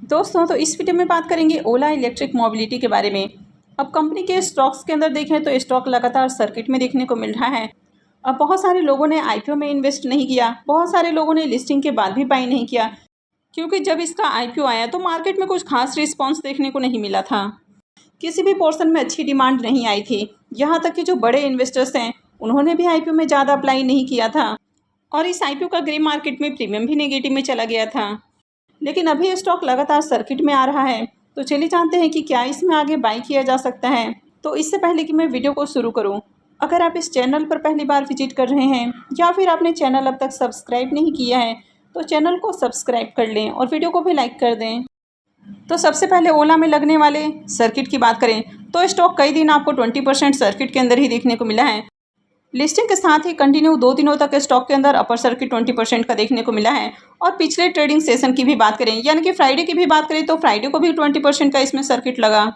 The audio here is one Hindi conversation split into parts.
दोस्तों, तो इस वीडियो में बात करेंगे ओला इलेक्ट्रिक मोबिलिटी के बारे में। अब कंपनी के स्टॉक्स के अंदर देखें तो स्टॉक लगातार सर्किट में देखने को मिल रहा है। अब बहुत सारे लोगों ने आईपीओ में इन्वेस्ट नहीं किया, बहुत सारे लोगों ने लिस्टिंग के बाद भी बाई नहीं किया, क्योंकि जब इसका आईपीओ आया तो मार्केट में कुछ खास रिस्पॉन्स देखने को नहीं मिला था। किसी भी पोर्शन में अच्छी डिमांड नहीं आई थी। यहाँ तक कि जो बड़े इन्वेस्टर्स हैं उन्होंने भी आईपीओ में ज़्यादा अप्लाई नहीं किया था और इस आईपीओ का ग्रे मार्केट में प्रीमियम भी नेगेटिव में चला गया था। लेकिन अभी ये स्टॉक लगातार सर्किट में आ रहा है, तो चलिए जानते हैं कि क्या इसमें आगे बाई किया जा सकता है। तो इससे पहले कि मैं वीडियो को शुरू करूं, अगर आप इस चैनल पर पहली बार विजिट कर रहे हैं या फिर आपने चैनल अब तक सब्सक्राइब नहीं किया है तो चैनल को सब्सक्राइब कर लें और वीडियो को भी लाइक कर दें। तो सबसे पहले ओला में लगने वाले सर्किट की बात करें तो स्टॉक कई दिन आपको 20% सर्किट के अंदर ही देखने को मिला है। लिस्टिंग के साथ ही कंटिन्यू 2 दिनों तक स्टॉक के अंदर अपर सर्किट 20% का देखने को मिला है। और पिछले ट्रेडिंग सेशन की भी बात करें यानी कि फ्राइडे की भी बात करें तो फ्राइडे को भी 20% का इसमें सर्किट लगा।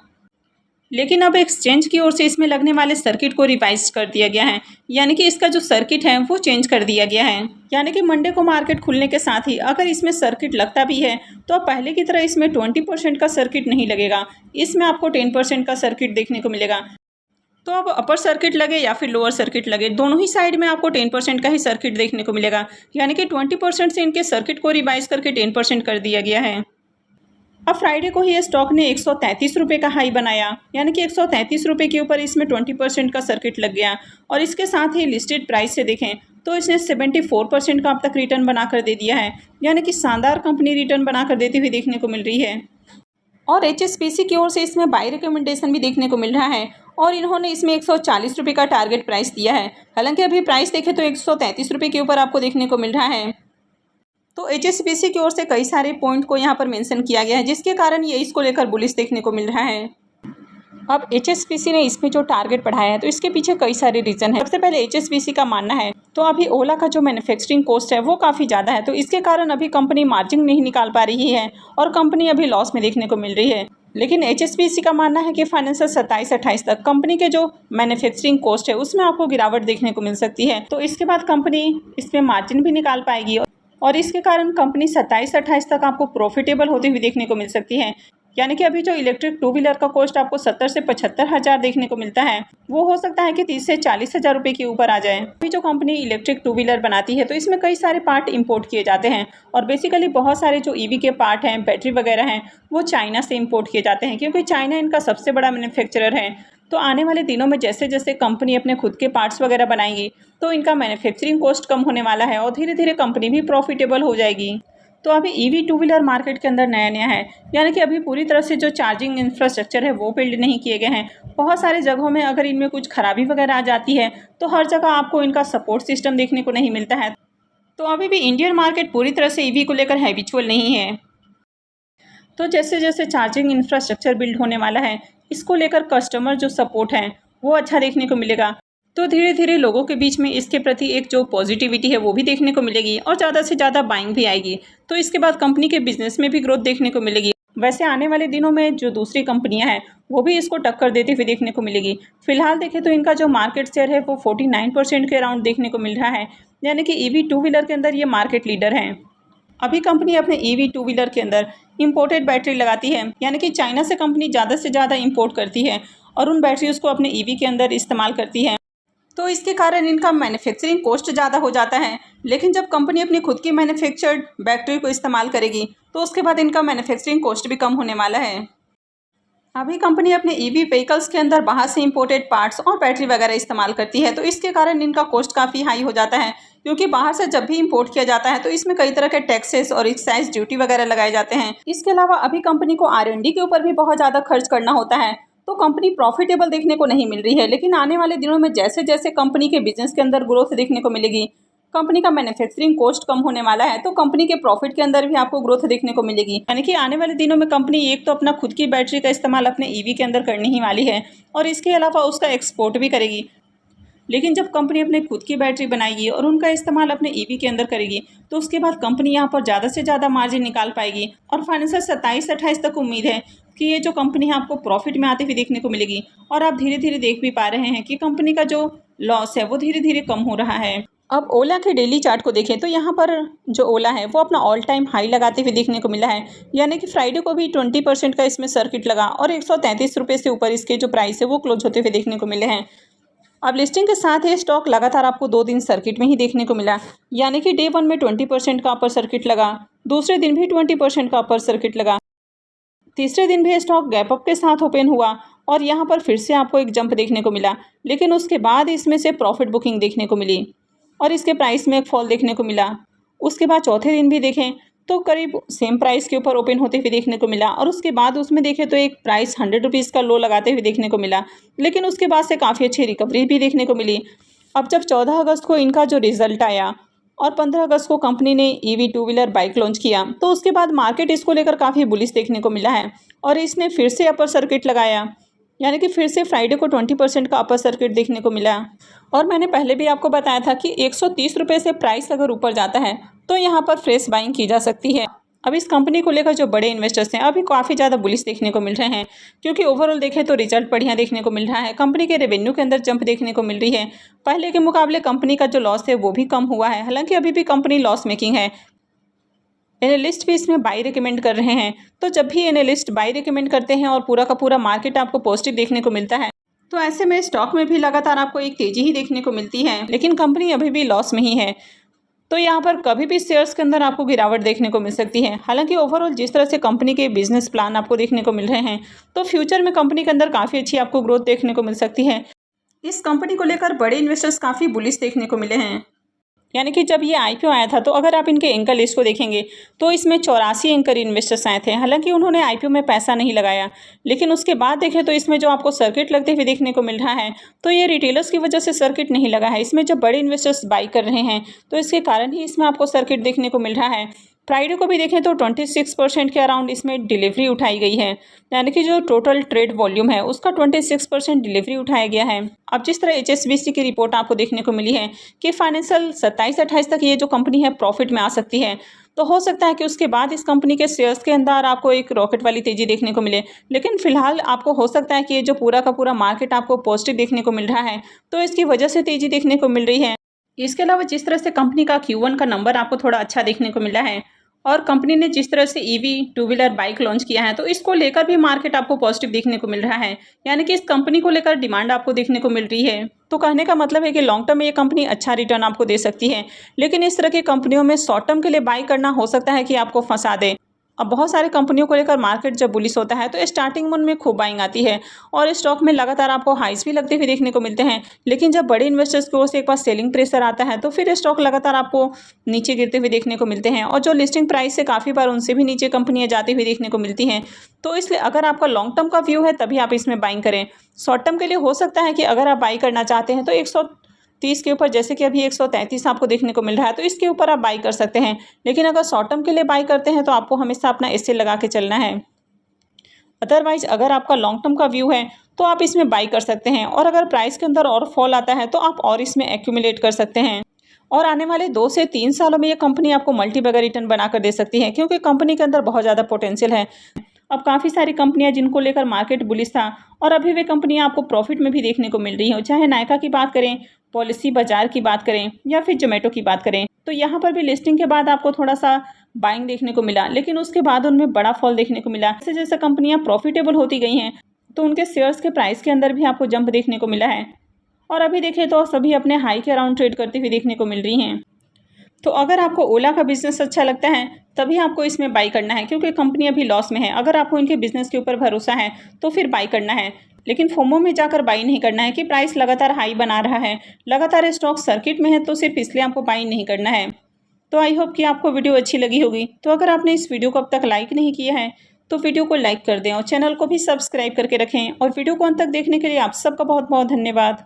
लेकिन अब एक्सचेंज की ओर से इसमें लगने वाले सर्किट को रिवाइज कर दिया गया है, यानी कि इसका जो सर्किट है वो चेंज कर दिया गया है। यानी कि मंडे को मार्केट खुलने के साथ ही अगर इसमें सर्किट लगता भी है तो अब पहले की तरह इसमें 20% का सर्किट नहीं लगेगा, इसमें आपको 10% का सर्किट देखने को मिलेगा। तो अब अपर सर्किट लगे या फिर लोअर सर्किट लगे, दोनों ही साइड में आपको 10% का ही सर्किट देखने को मिलेगा। यानी कि 20% से इनके सर्किट को रिवाइज करके 10% कर दिया गया है। अब फ्राइडे को ही ये स्टॉक ने 133 रुपये का हाई बनाया, यानी कि 133 रुपये के ऊपर इसमें 20% का सर्किट लग गया। और इसके साथ ही लिस्टेड प्राइस से देखें तो इसने 74% का अब तक रिटर्न बनाकर दे दिया है, यानी कि शानदार कंपनी रिटर्न बनाकर देती हुई देखने को मिल रही है। और एचएसबीसी की ओर से इसमें बाई रिकमेंडेशन भी देखने को मिल रहा है और इन्होंने इसमें 140 रुपये का टारगेट प्राइस दिया है। हालांकि अभी प्राइस देखें तो 133 रुपये के ऊपर आपको देखने को मिल रहा है। तो एचएसबीसी की ओर से कई सारे पॉइंट को यहाँ पर मेंशन किया गया है, जिसके कारण ये इसको लेकर बुलिश देखने को मिल रहा है। अब एचएसबीसी ने इसमें जो टारगेट बढ़ाया है तो इसके पीछे कई सारे रीज़न है। सबसे पहले एचएसबीसी का मानना है तो अभी ओला का जो मैन्युफैक्चरिंग कॉस्ट है वो काफ़ी ज़्यादा है, तो इसके कारण अभी कंपनी मार्जिन नहीं निकाल पा रही है और कंपनी अभी लॉस में देखने को मिल रही है। लेकिन एचएसबीसी का मानना है कि फाइनेंशियल 27-28 तक कंपनी के जो मैन्युफैक्चरिंग कॉस्ट है उसमें आपको गिरावट देखने को मिल सकती है, तो इसके बाद कंपनी इसमें मार्जिन भी निकाल पाएगी और इसके कारण कंपनी 27-28 तक आपको प्रॉफिटेबल होती हुई देखने को मिल सकती है। यानी कि अभी जो इलेक्ट्रिक टू व्हीलर का कॉस्ट आपको 70 से 75 हज़ार देखने को मिलता है वो हो सकता है कि 30 से 40 हज़ार रुपये के ऊपर आ जाए। अभी जो कंपनी इलेक्ट्रिक टू व्हीलर बनाती है तो इसमें कई सारे पार्ट इंपोर्ट किए जाते हैं और बेसिकली बहुत सारे जो ईवी के पार्ट हैं, बैटरी वगैरह हैं, वो चाइना से इंपोर्ट किए जाते हैं, क्योंकि चाइना इनका सबसे बड़ा मैन्युफैक्चरर है। तो आने वाले दिनों में जैसे जैसे कंपनी अपने खुद के पार्ट्स वगैरह बनाएगी तो इनका मैन्युफैक्चरिंग कॉस्ट कम होने वाला है और धीरे धीरे कंपनी भी प्रॉफिटेबल हो जाएगी। तो अभी ईवी टू व्हीलर मार्केट के अंदर नया नया है, यानी कि अभी पूरी तरह से जो चार्जिंग इंफ्रास्ट्रक्चर है वो बिल्ड नहीं किए गए हैं। बहुत सारे जगहों में अगर इनमें कुछ खराबी वगैरह आ जाती है तो हर जगह आपको इनका सपोर्ट सिस्टम देखने को नहीं मिलता है। तो अभी भी इंडियन मार्केट पूरी तरह से ईवी को लेकर हैबिचुअल नहीं है। तो जैसे जैसे चार्जिंग इंफ्रास्ट्रक्चर बिल्ड होने वाला है इसको लेकर कस्टमर जो सपोर्ट है वो अच्छा देखने को मिलेगा, तो धीरे धीरे लोगों के बीच में इसके प्रति एक जो पॉजिटिविटी है वो भी देखने को मिलेगी और ज़्यादा से ज़्यादा बाइंग भी आएगी। तो इसके बाद कंपनी के बिजनेस में भी ग्रोथ देखने को मिलेगी। वैसे आने वाले दिनों में जो दूसरी कंपनियां हैं वो भी इसको टक्कर देती हुई देखने को मिलेगी। फिलहाल देखें तो इनका जो मार्केट शेयर है वो 49% के अराउंड देखने को मिल रहा है, यानी कि ईवी टू व्हीलर के अंदर ये मार्केट लीडर हैं। अभी कंपनी अपने ईवी टू व्हीलर के अंदर इंपोर्टेड बैटरी लगाती है, यानी कि चाइना से कंपनी ज़्यादा से ज़्यादा इंपोर्ट करती है और उन बैटरीज को अपने ईवी के अंदर इस्तेमाल करती है। तो इसके कारण इनका मैन्युफैक्चरिंग कॉस्ट ज़्यादा हो जाता है। लेकिन जब कंपनी अपनी खुद की मैन्युफैक्चर्ड बैटरी को इस्तेमाल करेगी तो उसके बाद इनका मैन्युफैक्चरिंग कॉस्ट भी कम होने वाला है। अभी कंपनी अपने ईवी व्हीकल्स के अंदर बाहर से इंपोर्टेड पार्ट्स और बैटरी वगैरह इस्तेमाल करती है, तो इसके कारण इनका कॉस्ट काफ़ी हाई हो जाता है, क्योंकि बाहर से जब भी इंपोर्ट किया जाता है तो इसमें कई तरह के टैक्सेस और एक्साइज ड्यूटी वगैरह लगाए जाते हैं। इसके अलावा अभी कंपनी को R&D के ऊपर भी बहुत ज़्यादा खर्च करना होता है, तो कंपनी प्रॉफिटेबल देखने को नहीं मिल रही है। लेकिन आने वाले दिनों में जैसे जैसे कंपनी के बिजनेस के अंदर ग्रोथ देखने को मिलेगी, कंपनी का मैन्युफैक्चरिंग कॉस्ट कम होने वाला है, तो कंपनी के प्रॉफिट के अंदर भी आपको ग्रोथ देखने को मिलेगी। यानी कि आने वाले दिनों में कंपनी एक तो अपना खुद की बैटरी का इस्तेमाल अपने ईवी के अंदर करने ही वाली है और इसके अलावा उसका एक्सपोर्ट भी करेगी। लेकिन जब कंपनी अपने खुद की बैटरी बनाएगी और उनका इस्तेमाल अपने ईवी के अंदर करेगी तो उसके बाद कंपनी यहाँ पर ज़्यादा से ज़्यादा मार्जिन निकाल पाएगी और फाइनेंशियल 27-28 तक उम्मीद है कि ये जो कंपनी है आपको प्रॉफिट में आती हुई देखने को मिलेगी। और आप धीरे धीरे देख भी पा रहे हैं कि कंपनी का जो लॉस है वो धीरे धीरे कम हो रहा है। अब ओला के डेली चार्ट को देखें तो यहाँ पर जो ओला है वो अपना ऑल टाइम हाई लगाते हुए देखने को मिला है, यानी कि फ्राइडे को भी 20% का इसमें सर्किट लगा और 133 रुपये से ऊपर इसके जो प्राइस है वो क्लोज होते हुए देखने को मिले हैं। अब लिस्टिंग के साथ ये स्टॉक लगातार आपको 2 दिन सर्किट में ही देखने को मिला, यानी कि डे 1 में 20% का अपर सर्किट लगा, दूसरे दिन भी 20% का अपर सर्किट लगा, तीसरे दिन भी स्टॉक गैप अप के साथ ओपन हुआ और यहाँ पर फिर से आपको एक जंप देखने को मिला, लेकिन उसके बाद इसमें से प्रॉफिट बुकिंग देखने को मिली और इसके प्राइस में एक फॉल देखने को मिला। उसके बाद चौथे दिन भी देखें तो करीब सेम प्राइस के ऊपर ओपन होते हुए देखने को मिला और उसके बाद उसमें देखें तो एक प्राइस 100 रुपीज़ का लो लगाते हुए देखने को मिला, लेकिन उसके बाद से काफ़ी अच्छी रिकवरी भी देखने को मिली। अब जब 14 अगस्त को इनका जो रिजल्ट आया और 15 अगस्त को कंपनी ने EV two wheeler bike launch किया, तो उसके बाद मार्केट इसको लेकर काफ़ी बुलिश देखने को मिला है और इसने फिर से अपर सर्किट लगाया, यानी कि फिर से फ्राइडे को 20% का अपर सर्किट देखने को मिला। और मैंने पहले भी आपको बताया था कि 130 रुपये से प्राइस अगर ऊपर जाता है तो यहाँ पर फ्रेश बाइंग की जा सकती है। अब इस कंपनी को लेकर जो बड़े इन्वेस्टर्स हैं अभी काफ़ी ज़्यादा बुलिश देखने को मिल रहे हैं, क्योंकि ओवरऑल देखें तो रिजल्ट बढ़िया देखने को मिल रहा है, कंपनी के रेवेन्यू के अंदर जंप देखने को मिल रही है, पहले के मुकाबले कंपनी का जो लॉस है वो भी कम हुआ है, हालांकि अभी भी कंपनी लॉस मेकिंग है। एनालिस्ट भी इसमें बाई रिकमेंड कर रहे हैं, तो जब भी एनालिस्ट बाई रिकमेंड करते हैं और पूरा का पूरा मार्केट आपको पॉजिटिव देखने को मिलता है तो ऐसे में स्टॉक में भी लगातार आपको एक तेजी ही देखने को मिलती है, लेकिन कंपनी अभी भी लॉस में ही है, तो यहाँ पर कभी भी शेयर्स के अंदर आपको गिरावट देखने को मिल सकती है। हालांकि ओवरऑल जिस तरह से कंपनी के बिजनेस प्लान आपको देखने को मिल रहे हैं तो फ्यूचर में कंपनी के अंदर काफ़ी अच्छी आपको ग्रोथ देखने को मिल सकती है। इस कंपनी को लेकर बड़े इन्वेस्टर्स काफ़ी बुलिश देखने को मिले हैं, यानी कि जब ये आईपीओ आया था तो अगर आप इनके एंकर लिस्ट को देखेंगे तो इसमें 84 एंकर इन्वेस्टर्स आए थे। हालांकि उन्होंने आईपीओ में पैसा नहीं लगाया, लेकिन उसके बाद देखें तो इसमें जो आपको सर्किट लगते हुए देखने को मिल रहा है तो ये रिटेलर्स की वजह से सर्किट नहीं लगा है, इसमें जब बड़े इन्वेस्टर्स बाई कर रहे हैं तो इसके कारण ही इसमें आपको सर्किट देखने को मिल रहा है। फ्राइडे को भी देखें तो 26% के अराउंड इसमें डिलीवरी उठाई गई है, यानी कि जो टोटल ट्रेड वॉल्यूम है उसका 26% डिलीवरी उठाया गया है। अब जिस तरह HSBC की रिपोर्ट आपको देखने को मिली है कि फाइनेंशियल 27-28 तक ये जो कंपनी है प्रॉफिट में आ सकती है, तो हो सकता है कि उसके बाद इस कंपनी के शेयर्स के अंदर आपको एक रॉकेट वाली तेजी देखने को मिले, लेकिन फिलहाल आपको हो सकता है कि ये जो पूरा का पूरा मार्केट आपको पॉजिटिव देखने को मिल रहा है तो इसकी वजह से तेजी देखने को मिल रही है। इसके अलावा जिस तरह से कंपनी का Q1 का नंबर आपको थोड़ा अच्छा देखने को मिला है और कंपनी ने जिस तरह से EV two wheeler bike launch किया है तो इसको लेकर भी मार्केट आपको पॉजिटिव देखने को मिल रहा है, यानी कि इस कंपनी को लेकर डिमांड आपको देखने को मिल रही है। तो कहने का मतलब है कि लॉन्ग टर्म में ये कंपनी अच्छा रिटर्न आपको दे सकती है, लेकिन इस तरह की कंपनियों में शॉर्ट टर्म के लिए बाई करना हो सकता है कि आपको फंसा दे। अब बहुत सारी कंपनियों को लेकर मार्केट जब बुलिश होता है तो स्टार्टिंग मन में खूब बाइंग आती है और स्टॉक में लगातार आपको हाइस भी लगते हुए देखने को मिलते हैं, लेकिन जब बड़े इन्वेस्टर्स की ओर से एक बार सेलिंग प्रेशर आता है तो फिर स्टॉक लगातार आपको नीचे गिरते हुए देखने को मिलते हैं और जो लिस्टिंग प्राइस से काफ़ी बार उनसे भी नीचे कंपनियां जाती हुई देखने को मिलती हैं। तो इसलिए अगर आपका लॉन्ग टर्म का व्यू है तभी आप इसमें बाइंग करें। शॉर्ट टर्म के लिए हो सकता है कि अगर आप बाई करना चाहते हैं तो 130 के ऊपर, जैसे कि अभी 133 आपको देखने को मिल रहा है, तो इसके ऊपर आप बाई कर सकते हैं, लेकिन अगर शॉर्ट टर्म के लिए बाई करते हैं तो आपको हमेशा अपना एसएल लगा के चलना है। अदरवाइज अगर आपका लॉन्ग टर्म का व्यू है तो आप इसमें बाई कर सकते हैं और अगर प्राइस के अंदर और फॉल आता है तो आप और इसमें एक्यूमुलेट कर सकते हैं और आने वाले 2 से 3 सालों में ये कंपनी आपको मल्टी बैगर रिटर्न बनाकर दे सकती है, क्योंकि कंपनी के अंदर बहुत ज़्यादा पोटेंशियल है। अब काफ़ी सारी कंपनियां जिनको लेकर मार्केट बुलिश था और अभी वे कंपनियां आपको प्रॉफिट में भी देखने को मिल रही हो, चाहे नायका की बात करें, पॉलिसी बाजार की बात करें या फिर जोमेटो की बात करें, तो यहाँ पर भी लिस्टिंग के बाद आपको थोड़ा सा बाइंग देखने को मिला, लेकिन उसके बाद उनमें बड़ा फॉल देखने को मिला। जैसे जैसे कंपनियां प्रॉफिटेबल होती गई हैं तो उनके शेयर्स के प्राइस के अंदर भी आपको जंप देखने को मिला है और अभी देखें तो सभी अपने हाई के अराउंड ट्रेड करते हुए देखने को मिल रही हैं। तो अगर आपको ओला का बिजनेस अच्छा लगता है तभी आपको इसमें बाई करना है, क्योंकि कंपनी अभी लॉस में है। अगर आपको इनके बिजनेस के ऊपर भरोसा है तो फिर बाई करना है, लेकिन फोमो में जाकर बाई नहीं करना है कि प्राइस लगातार हाई बना रहा है, लगातार स्टॉक सर्किट में है तो सिर्फ इसलिए आपको बाई नहीं करना है। तो आई होप कि आपको वीडियो अच्छी लगी होगी। तो अगर आपने इस वीडियो को अब तक लाइक नहीं किया है तो वीडियो को लाइक कर दें और चैनल को भी सब्सक्राइब करके रखें और वीडियो को अंत तक देखने के लिए आप सबका बहुत बहुत धन्यवाद।